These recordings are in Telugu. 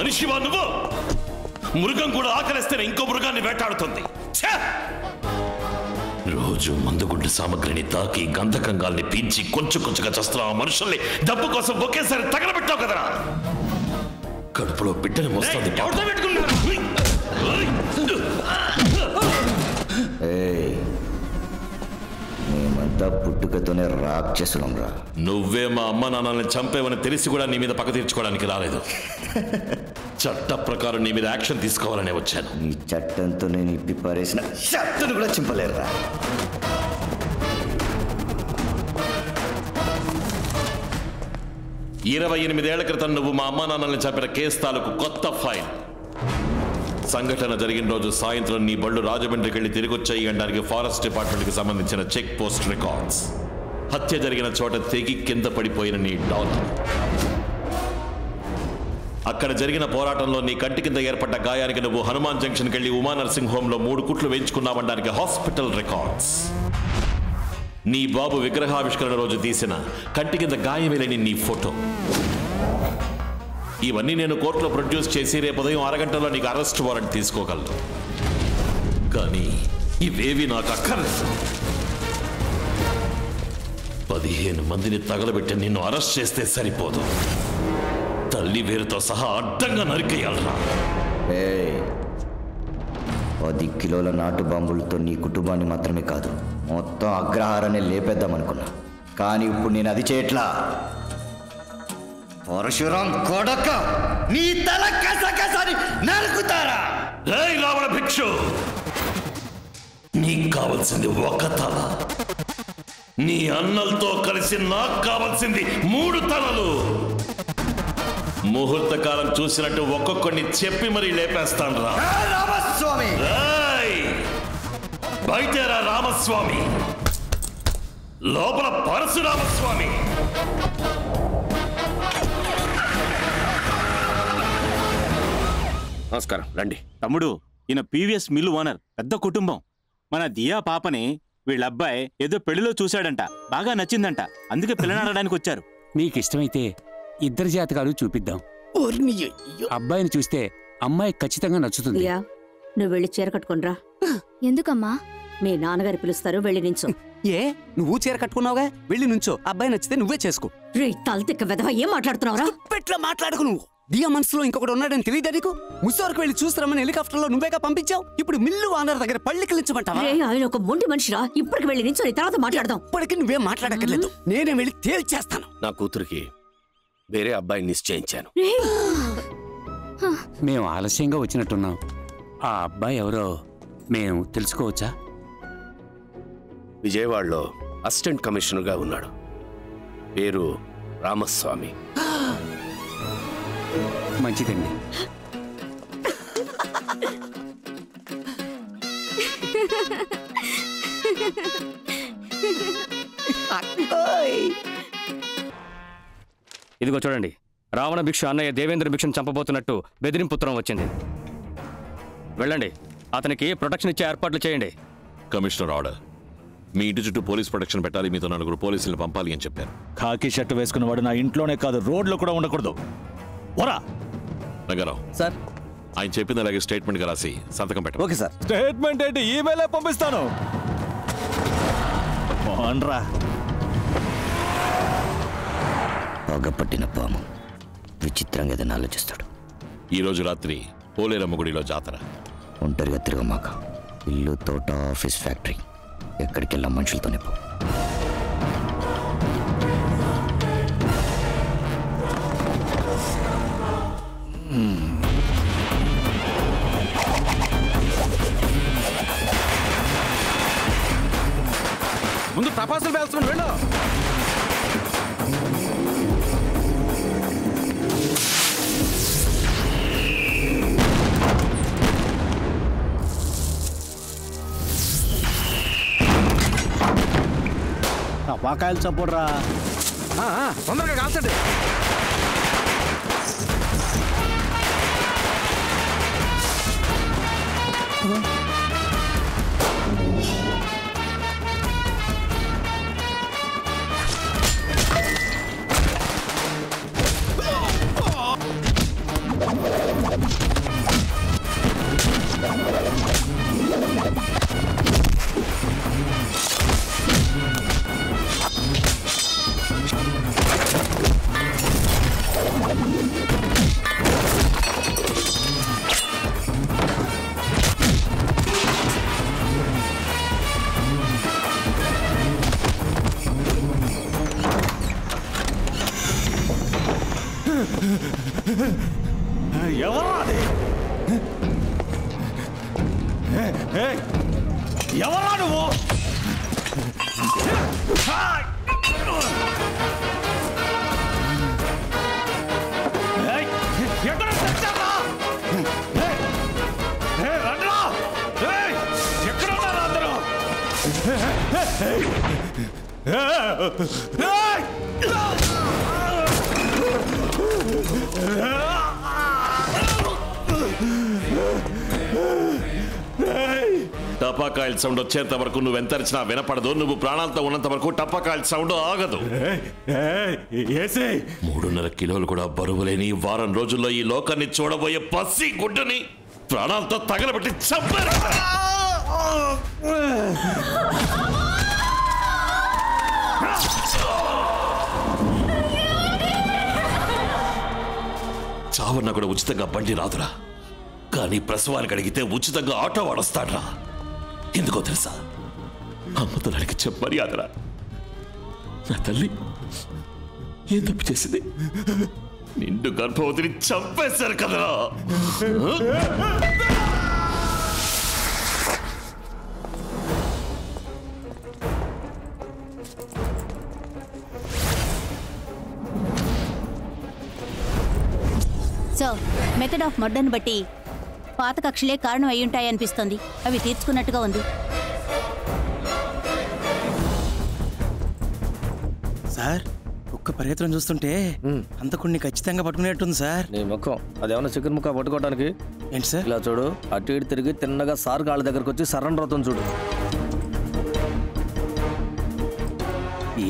మనిషివా నువ్వు? మృగం కూడా ఆకలిస్తేనే ఇంకో మృగాన్ని వేటాడుతుంది. రోజు మందుగుండు సామగ్రిని తాకి గంధకంగాల్ని పీల్చి కొంచెం కొంచెంగా చేస్తున్న ఆ మనుషుల్ని డబ్బు కోసం ఒకేసారి తగలబెట్టావు కదరా. కడుపులో బిడ్డని మోస్తుంది. మేమంతా పుట్టుకతోనే రాక్షసులం రా. నువ్వే మా అమ్మ నాన్నల్ని చంపేవని తెలిసి కూడా నీ మీద పగ తీర్చుకోవడానికి రాలేదు. చట్ట ప్రకారం నీ మీద యాక్షన్ తీసుకోవాలనే వచ్చాను. ఈ చట్టంతో నేను ఇప్పి పారేసిన షర్టును కూడా చింపలేరురా. ఇరవై 28 ఏళ్ల క్రితం నువ్వు మా అమ్మా నాన్నల్ని చంపిన కేసు తాలూకు కొత్త ఫైల్. సంఘటన జరిగిన రోజు సాయంత్రం నీ బళ్ళు రాజమండ్రికి వెళ్ళి తిరిగి వచ్చాయి అనడానికి ఫారెస్ట్ డిపార్ట్మెంట్కి సంబంధించిన చెక్ పోస్ట్ రికార్డ్స్. హత్య జరిగిన చోట తెగి కింద పడిపోయిన నీ డాలర్. అక్కడ జరిగిన పోరాటంలో నీ కంటి కింద ఏర్పడ్డ గాయానికి నువ్వు హనుమాన్ జంక్షన్కి వెళ్ళి ఉమా నర్సింగ్ హోంలో 3 కుట్లు వేయించుకున్నావనడానికి హాస్పిటల్ రికార్డ్స్. నీ బాబు విగ్రహావిష్కరణ రోజు తీసిన కంటి కింద గాయమేలేని నీ ఫోటో. ఇవన్నీ నేను కోర్టులో ప్రొడ్యూస్ చేసి రేపు ఉదయం 6 గంటల్లో నీకు అరెస్ట్ వారెంట్ తీసుకోగలను. కానీ ఇవేవి నాకు అక్కర్లేదు. 15 మందిని తగలబెట్టి నిన్ను అరెస్ట్ చేస్తే సరిపోదు. తల్లి వేరుతో సహా అడ్డంగా నరికేయాలరా. 10 కిలోల నాటు బాంబులతో నీ కుటుంబాన్ని మాత్రమే కాదు మొత్తం అగ్రహారాన్ని లేపేద్దామనుకున్నా. కానీ ఇప్పుడు నేను అది చేయట్లా. పరశురాం కొడక నీ తల కసకసని నరుకుతారా. రావణ భిక్షు, నీకు కావాల్సింది ఒక తల. నీ అన్నలతో కలిసి నాకు కావాల్సింది 3 తలలు. ముహూర్త కాలం చూసినట్టు ఒక్కొక్కడిని చెప్పి మరీ లేపేస్తాను రా. రామస్వామి బయటరా రామస్వామి, లోపల పరశురామస్వామి. నమస్కారం, రండి. తమ్ముడు, ఈయన పీవీఎస్ మిల్లు ఓనర్, పెద్ద కుటుంబం. మన దియా పాపని వీళ్ళ అబ్బాయి ఏదో పెళ్లిలో చూశాడంట, బాగా నచ్చిందంట, అందుకే పిల్లనాడడానికి వచ్చారు. నీకిష్టమైతే 2 జాతకాలు చూపిద్దాం. అబ్బాయిని చూస్తే అమ్మాయి ఖచ్చితంగా నచ్చుతుంది. నువ్వు వెళ్ళి చీర కట్టుకునిరా. ఎందుకమ్మా? మీ నాన్నగారు పిలుస్తారు, వెళ్ళి నించో. ఏ, నువ్వు చీర కట్టుకున్నావుగా, వెళ్ళి నుంచో. అబ్బాయి నచ్చితే నువ్వే చేసుకో. రే తలతిక్క వెధవ, ఏం మాట్లాడుతున్నావురా? పెట్లా మాట్లాడుకు. నువ్వు దియా మనసులో ఇంకొకటి ఉన్నాడని తెలియదా నీకు? ముసోరకు వెళ్ళి చూస్తారమని హెలికాప్టర్లో నువ్వేగా పంపించావు. ఇప్పుడు మిల్లు ఓనర్ దగ్గర పళ్ళికిలించమంటావా? ఆయన ఒక మొండి మనిషిరా. ఇప్పటికి వెళ్ళి నించో, తర్వాత మాట్లాడదాం. ఇప్పటికి నువ్వేం మాట్లాడక్కర్లేదు, నేనే వెళ్ళి తేల్చేస్తాను. నా కూతురికి వేరే అబ్బాయిని నిశ్చయించాను. మేము ఆలస్యంగా వచ్చినట్టున్నాం. ఆ అబ్బాయి ఎవరో మేము తెలుసుకోవచ్చా? విజయవాడలో అసిస్టెంట్ కమిషనర్గా ఉన్నాడు. పేరు రామస్వామి. మంచిదండి. ఇదిగో చూడండి, రావణ భిక్ష అన్నయ్య దేవేంద్ర భిక్షను చంపబోతున్నట్టు బెదిరింపుత్రం వచ్చింది. వెళ్ళండి, అతనికి ప్రొటెక్షన్ ఇచ్చే ఏర్పాట్లు చేయండి. Commissioner order. మీ ఇంటి చుట్టూ పోలీస్ ప్రొటెక్షన్ పెట్టాలి, మీతో 4 పోలీసులను పంపాలి అని చెప్పారు. ఖాకీ షర్టు వేసుకున్నవాడు నా ఇంట్లోనే కాదు, రోడ్లో కూడా ఉండకూడదు. రంగారావు సార్, ఆయన చెప్పింది అలాగే స్టేట్మెంట్ గా రాసి సంతకం పెట్టండి. Okay sir. స్టేట్మెంట్ ఏంటి, ఈమెయిల్ పంపిస్తాను. పగపట్టిన పాము విచిత్రంగా ఏదైనా ఆలోచిస్తాడు. ఈ రోజు రాత్రి పోలేరమ్మ గుడిలో జాతర. ఒంటరిగా తిరగమాక. ఇల్లు, తోట, ఆఫీస్, ఫ్యాక్టరీ, ఎక్కడికి వెళ్ళా మనుషులతోనే పో. ముందు టపాసులు పేల్చుకుని వెళ్ళు. టపాకాయలు చప్పుడురా, తొందరగా కాల్చండి. ఎవరా అది? ఎవరా నువ్వు? ఎక్కడ తెచ్చారా? రండ్రా! ఎక్కడున్నారా అందరూ? టపాకాయల సౌండ్ వచ్చేంత వరకు నువ్వు ఎంతరిచినా వినపడదు. నువ్వు ప్రాణాలతో ఉన్నంత వరకు టపాకాయల సౌండ్ ఆగదు. 3.5 కిలోలు కూడా బరువులేని వారం రోజుల్లో ఈ లోకాన్ని చూడబోయే పసి గుడ్డని ప్రాణాలతో తగలబెట్టి చంపారు. చావన్న కూడా ఉచితంగా బండి రాదురా, కానీ ప్రసవానికి అడిగితే ఉచితంగా ఆటో వాడొస్తాడ్రా. ఎందుకో తెలుసా? అమ్మతనానికి చెప్పమర్యాదరా. నా తల్లి ఏం తప్పు చేసింది? నిండు గర్భవతిని చంపేశారు కదరా. సో మెథడ్ ఆఫ్ మర్డర్ని బట్టి పాత కక్షలే కారణం అయ్యుంటాయనిపిస్తోంది. అవి తీర్చుకున్నట్టుగా ఉంది. సార్ ఒక్క ప్రయత్నం చూస్తుంటే అంతకుడిని ఖచ్చితంగా పట్టుకునేట్టుంది సార్. నీ ముఖం అదేమన్నా చికెన్ ముక్క పట్టుకోవడానికి? ఏంటి సార్? ఇలా చూడు, అటు ఇటు తిరిగి తిన్నగా సార్ కాళ్ళ దగ్గరకు వచ్చి సరెండర్ అవుతుంది చూడు.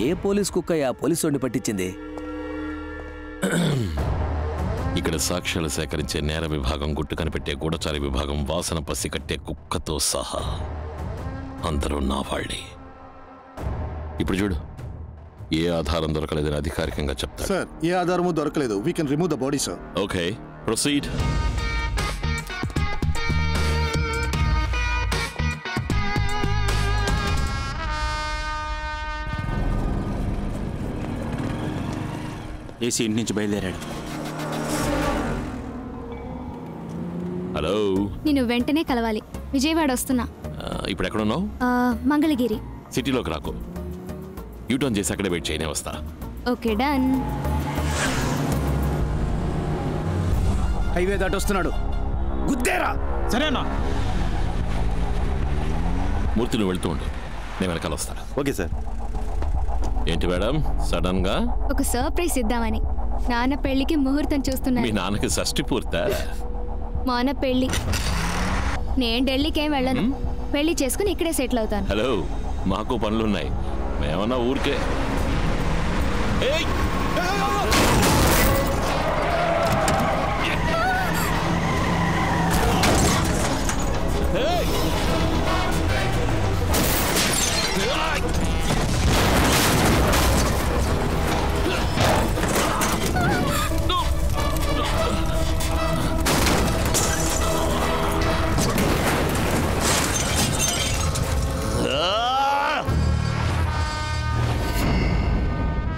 ఏ పోలీస్ కుక్క ఆ పోలీసు వాడిని పట్టించింది? ఇక్కడ సాక్ష్యాలు సేకరించే నేర విభాగం, గుట్టు కనిపెట్టే గూఢచారి విభాగం, వాసన పసి కట్టే కుక్కతో సహా అందరూ నా వాళ్ళే. ఇప్పుడు చూడు, ఏ ఆధారం దొరకలేదని అధికారికంగా చెప్తారు. సార్, ఏ ఆధారము దొరకలేదు. We can remove the body sir. Okay, proceed. AC ఇంటి నుంచి బయలుదేరాడు. హలో, నేను వెంటనే కలవాలి. విజయవాడ వస్తున్నా. ఇప్పుడు ఎక్కడున్నావు? మంగళగిరి. సిటీలోకి రాకు, యూటర్న్ చేసి అక్కడే వెయిట్ చేయనే వస్తా. Okay, done. హైవే దాటి వస్తున్నాడు. గుద్దేరా. సరేనా? మూర్తి నువ్వు వెళ్తూ ఉండు, నేను వెనకాల వస్తా. Okay sir. ఏంటి మేడం సడన్ గా? ఒక సర్ప్రైజ్ ఇద్దామని. నాన్న పెళ్లికి ముహూర్తం మీ చూస్తున్నాను. నాన్నకి షష్టి పూర్తా? మాన పెళ్లి. నేను ఢిల్లీకి ఏం వెళ్ళను. పెళ్లి చేసుకుని ఇక్కడే సెటిల్ అవుతాను. హలో, మాకు పనులున్నాయి, మేమన్నా ఊరికే.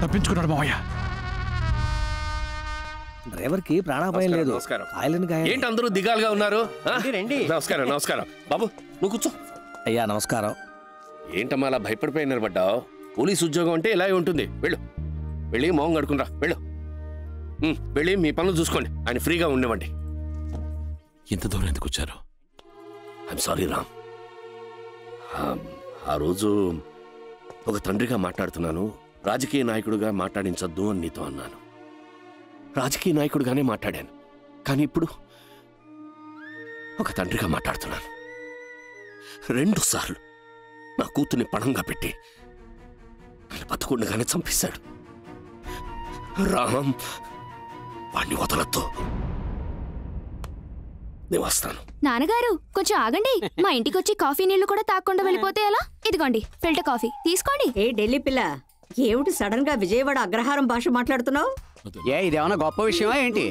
తప్పించుకున్నాడు మావయ్య. డ్రైవర్ కి ప్రాణాపాయం లేదు. ఏంటి అందరూ దిగాలుగా ఉన్నారు? నమస్కారం. నమస్కారం బాబు, నువ్వు కూర్చో. అయ్యా నమస్కారం. ఏంటమ్మా అలా భయపడిపోయి నిలబడ్డావు? పోలీస్ ఉద్యోగం అంటే ఇలాగే ఉంటుంది. వెళ్ళు, వెళ్ళి మోహం కడుకునిరా. వెళ్ళు, వెళ్ళి మీ పనులు చూసుకోండి. ఆయన ఫ్రీగా ఉండేవండి. ఇంత దూరం ఎందుకు వచ్చారు? I'm sorry Ram. ఆ రోజు ఒక తండ్రిగా మాట్లాడుతున్నాను, రాజకీయ నాయకుడిగా మాట్లాడించొద్దు అని నీతో అన్నాను. రాజకీయ నాయకుడిగానే మాట్లాడాను, కానీ ఇప్పుడు ఒక తండ్రిగా మాట్లాడుతున్నాను. 2 సార్లు నా కూతుర్ని పణంగా పెట్టి నన్ను బతకుండగానే చంపేశాడు. రామ్, వాణ్ణి వదలొద్దు. నేను వస్తాను. నాన్నగారు కొంచెం ఆగండి. మా ఇంటికి వచ్చి కాఫీ నీళ్లు కూడా తాగకుండా వెళ్ళిపోతే ఎలా? ఇదిగోండి ఫిల్టర్ కాఫీ తీసుకోండి. ఏ ఢిల్లీ పిల్ల, ఏమిటి సడన్ గా విజయవాడ అగ్రహారం భాష మాట్లాడుతున్నావు? ఇదేమన్నా గొప్ప విషయమా ఏంటి?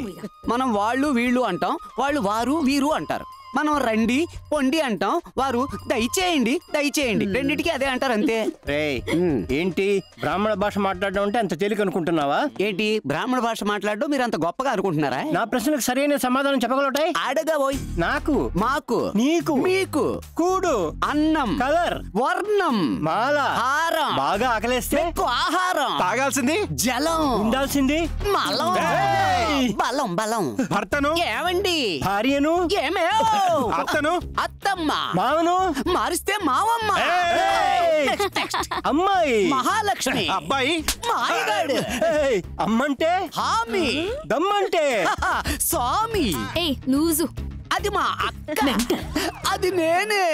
మనం వాళ్ళు వీళ్ళు అంటాం, వాళ్ళు వారు వీరు అంటారు. మనం రండి పొండి అంటాం, వారు దయచేయండి దయచేయండి, రెండిటికి అదే అంటారు అంతే. ఏంటి బ్రాహ్మణ భాష మాట్లాడడం అంటే అంత తేలిక అనుకుంటున్నావా? ఏంటి బ్రాహ్మణ భాష మాట్లాడడం మీరు అంత గొప్పగా అనుకుంటున్నారా? నా ప్రశ్నకు సరైన సమాధానం చెప్పగలటాయి? అడగబోయ్. నాకు, మాకు, నీకు, మీకు, కూడు, అన్నం, కలర్, వర్ణం, మాల, హారం, బాగా ఆకలేస్తే ఆహారం, తాగాల్సింది జలం, ఉండాల్సింది మలం, బలం బలం. భర్తను ఏమండి? భార్యను ఏమే? అత్తను అత్తమ్మ, మామను మారిస్తే మావమ్మ, అమ్మాయి మహాలక్ష్మి, అబ్బాయి మాయగాడు, అమ్మంటే హామీ, దమ్మంటే స్వామి. ఏ లూజు. అది మా అక్క, అది నేనే.